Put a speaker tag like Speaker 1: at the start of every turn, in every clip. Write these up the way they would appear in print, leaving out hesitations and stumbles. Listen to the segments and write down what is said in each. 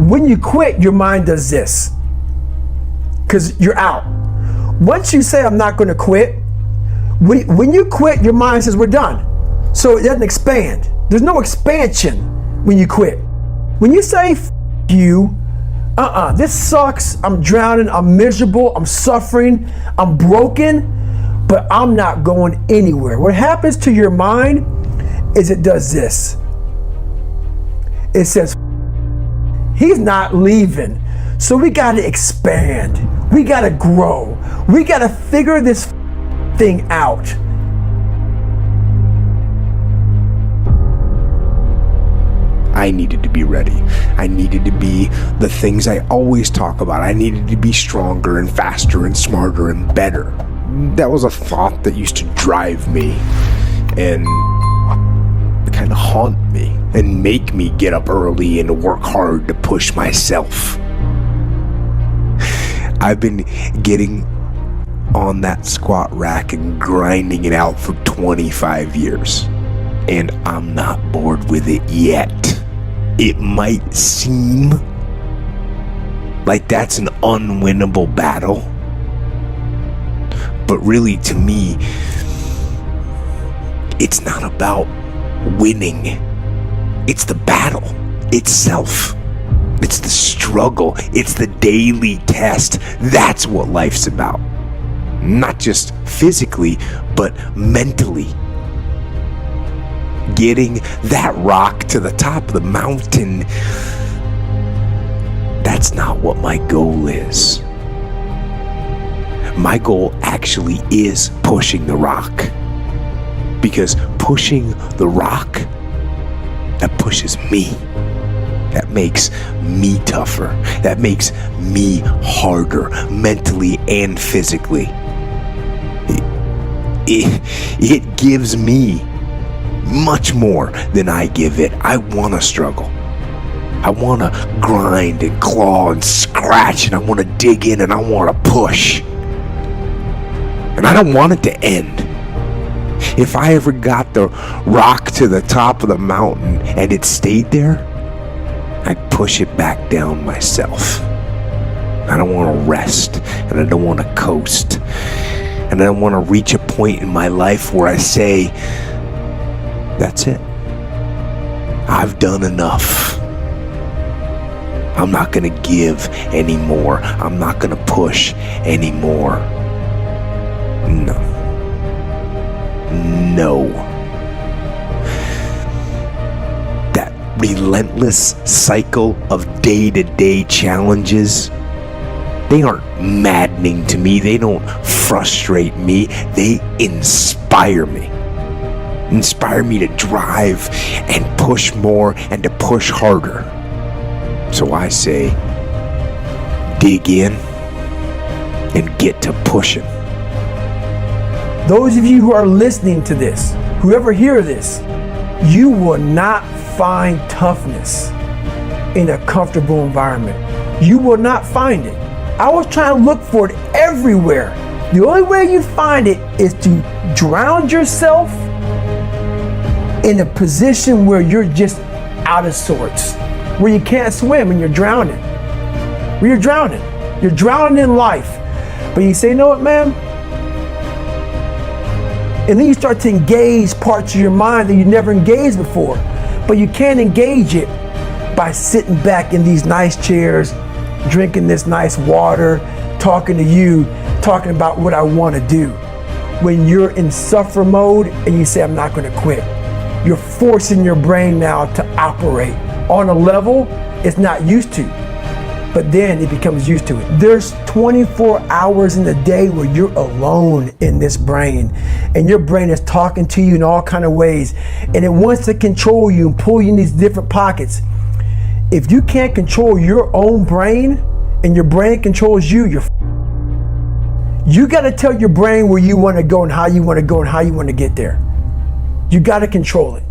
Speaker 1: When you quit, your mind does this, because you're out. Once you say, I'm not going to quit, when you quit, your mind says, we're done. So it doesn't expand. There's no expansion when you quit. When you say, you, this sucks, I'm drowning, I'm miserable, I'm suffering, I'm broken, but I'm not going anywhere. What happens to your mind is it does this. It says, he's not leaving, so we gotta expand. We gotta grow. We gotta figure this thing out.
Speaker 2: I needed to be ready. I needed to be the things I always talk about. I needed to be stronger and faster and smarter and better. That was a thought that used to drive me and kind of haunt me and make me get up early and work hard to push myself. I've been getting on that squat rack and grinding it out for 25 years, and I'm not bored with it yet. It might seem like that's an unwinnable battle, but really, to me, it's not about winning. It's the battle itself. It's the struggle. It's the daily test. That's what life's about. Not just physically, but mentally. Getting that rock to the top of the mountain, that's not what my goal is. My goal actually is pushing the rock. Because pushing the rock, that pushes me. That makes me tougher. That makes me harder, mentally and physically. It gives me much more than I give it. I want to struggle. I want to grind and claw and scratch, and I want to dig in, and I want to push. And I don't want it to end. If I ever got the rock to the top of the mountain and it stayed there, I'd push it back down myself. I don't want to rest, and I don't want to coast, and I don't want to reach a point in my life where I say, that's it. I've done enough. I'm not going to give anymore. I'm not going to push anymore. No. That relentless cycle of day-to-day challenges, they aren't maddening to me. They don't frustrate me. They inspire me. Inspire me to drive and push more and to push harder. So I say, dig in and get to pushing.
Speaker 1: Those of you who are listening to this, whoever hear this, you will not find toughness in a comfortable environment. You will not find it. I was trying to look for it everywhere. The only way you find it is to drown yourself in a position where you're just out of sorts, where you can't swim and you're drowning. Where you're drowning. You're drowning in life. But you say, you know what, man? And then you start to engage parts of your mind that you never engaged before. But you can't engage it by sitting back in these nice chairs, drinking this nice water, talking to you, talking about what I want to do. When you're in suffer mode and you say, I'm not going to quit, you're forcing your brain now to operate on a level it's not used to. But then it becomes used to it. There's 24 hours in the day where you're alone in this brain, and your brain is talking to you in all kinds of ways, and it wants to control you and pull you in these different pockets. If you can't control your own brain and your brain controls you, you got to tell your brain where you want to go and how you want to go and how you want to get there. You got to control it.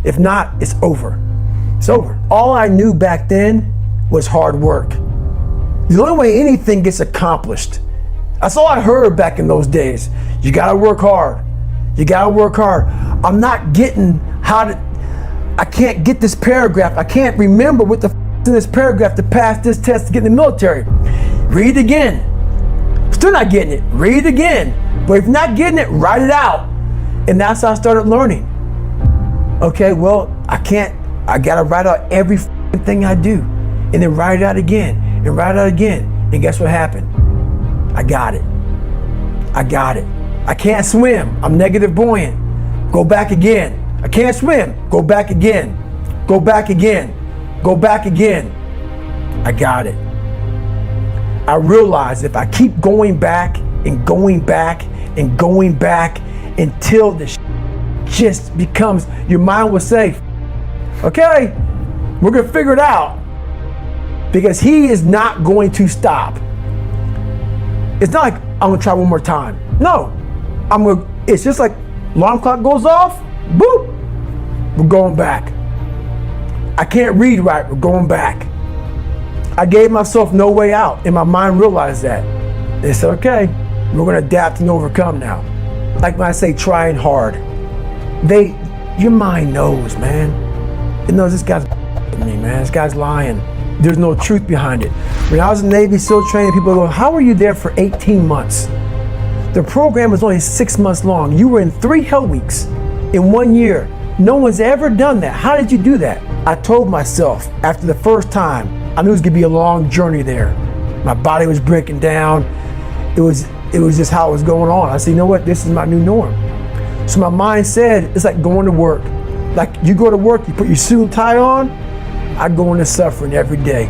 Speaker 1: If not, it's over. It's over. All I knew back then was hard work. The only way anything gets accomplished. That's all I heard back in those days. You gotta work hard. You gotta work hard. I'm not getting I can't get this paragraph. I can't remember what the in this paragraph to pass this test to get in the military. Read it again. Still not getting it. Read it again. But if you're not getting it, write it out. And that's how I started learning. Okay, well, I gotta write out every thing I do. And then write it out again. And write it out again. And guess what happened? I got it. I can't swim. I'm negative buoyant. Go back again. I can't swim. Go back again. Go back again. Go back again. I got it. I realized if I keep going back and going back and going back until the just becomes, your mind will say, okay, we're gonna figure it out, because he is not going to stop. It's not like I'm gonna try one more time. No, it's just like alarm clock goes off, boop, we're going back. I can't read right, we're going back. I gave myself no way out, and my mind realized that. They said, okay, we're gonna adapt and overcome now. Like when I say trying hard, your mind knows, man. It knows this guy's me, man. This guy's lying. There's no truth behind it. When I was in Navy SEAL training, people go, how were you there for 18 months? The program was only 6 months long. You were in 3 hell weeks in 1 year. No one's ever done that. How did you do that? I told myself after the first time, I knew it was gonna be a long journey there. My body was breaking down. It was just how it was going on. I said, you know what? This is my new norm. So my mind said, it's like going to work. Like you go to work, you put your suit and tie on. I go into suffering every day.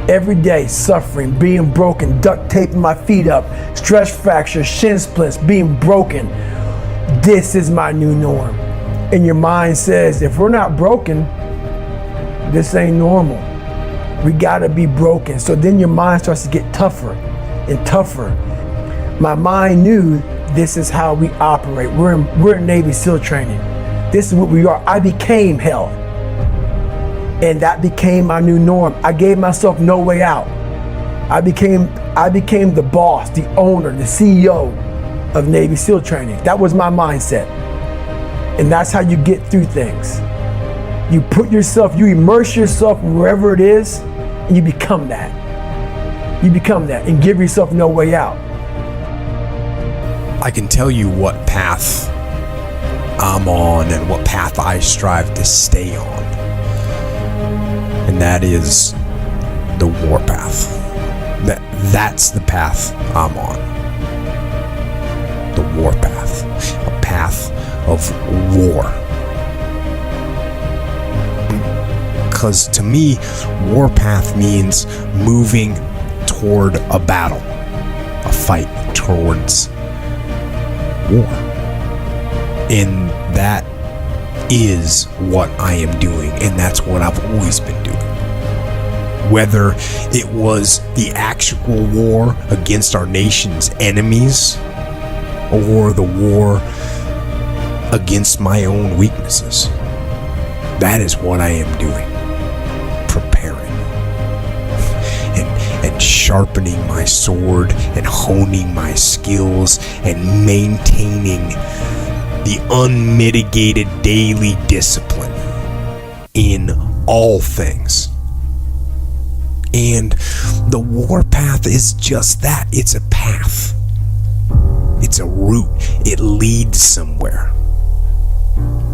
Speaker 1: Every day, suffering, being broken, duct taping my feet up, stress fractures, shin splints, being broken. This is my new norm. And your mind says, if we're not broken, this ain't normal. We gotta be broken. So then your mind starts to get tougher and tougher. My mind knew this is how we operate. We're in Navy SEAL training. This is what we are. I became hell. And that became my new norm. I gave myself no way out. I became the boss, the owner, the CEO of Navy SEAL training. That was my mindset. And that's how you get through things. You immerse yourself wherever it is, and you become that. You become that and give yourself no way out.
Speaker 2: I can tell you what path I'm on and what path I strive to stay on. And that is the war path. That's the path I'm on. The war path. A path of war. Because to me, warpath means moving toward a battle, a fight towards war. And that is what I am doing, and that's what I've always been doing. Whether it was the actual war against our nation's enemies or the war against my own weaknesses, that is what I am doing. Preparing and sharpening my sword and honing my skills and maintaining the unmitigated daily discipline in all things. And the warpath is just that. It's a path. It's a route. It leads somewhere.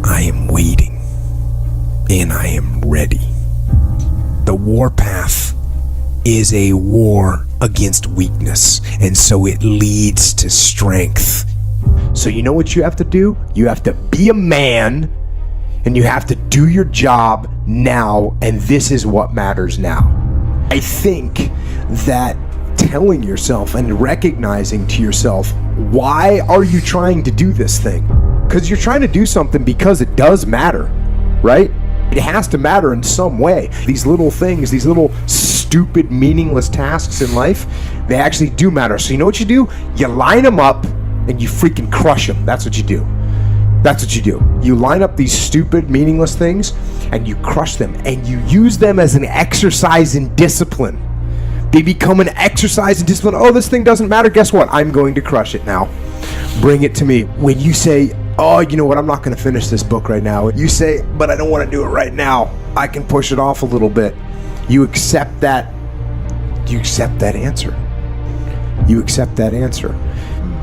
Speaker 2: I am waiting, and I am ready. The warpath is a war against weakness, and so it leads to strength. So you know what you have to do? You have to be a man, and you have to do your job now, and this is what matters now. I think that telling yourself and recognizing to yourself, why are you trying to do this thing? Because you're trying to do something because it does matter, right? It has to matter in some way. These little things, these little stupid, meaningless tasks in life, they actually do matter. So you know what you do? You line them up and you freaking crush them. That's what you do. That's what you do. You line up these stupid, meaningless things and you crush them, and you use them as an exercise in discipline. They become an exercise in discipline. Oh, this thing doesn't matter. Guess what? I'm going to crush it now. Bring it to me. When you say, oh, you know what? I'm not going to finish this book right now. You say, but I don't want to do it right now. I can push it off a little bit. You accept that. You accept that answer. You accept that answer.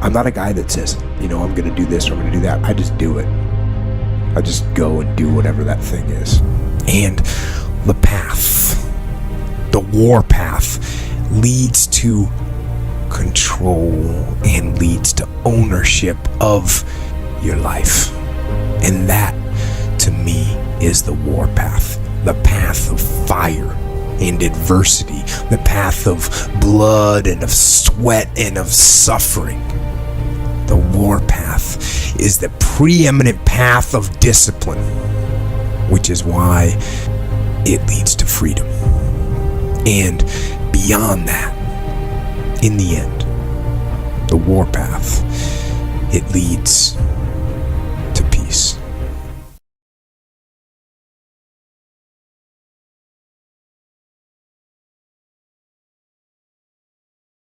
Speaker 2: I'm not a guy that says, I'm going to do this or I'm going to do that. I just do it. I just go and do whatever that thing is. And the path, the war path, leads to control and leads to ownership of your life. And that, to me, is the war path. The path of fire and adversity. The path of blood and of sweat and of suffering. The war path is the preeminent path of discipline, which is why it leads to freedom. And beyond that, in the end, the war path, it leads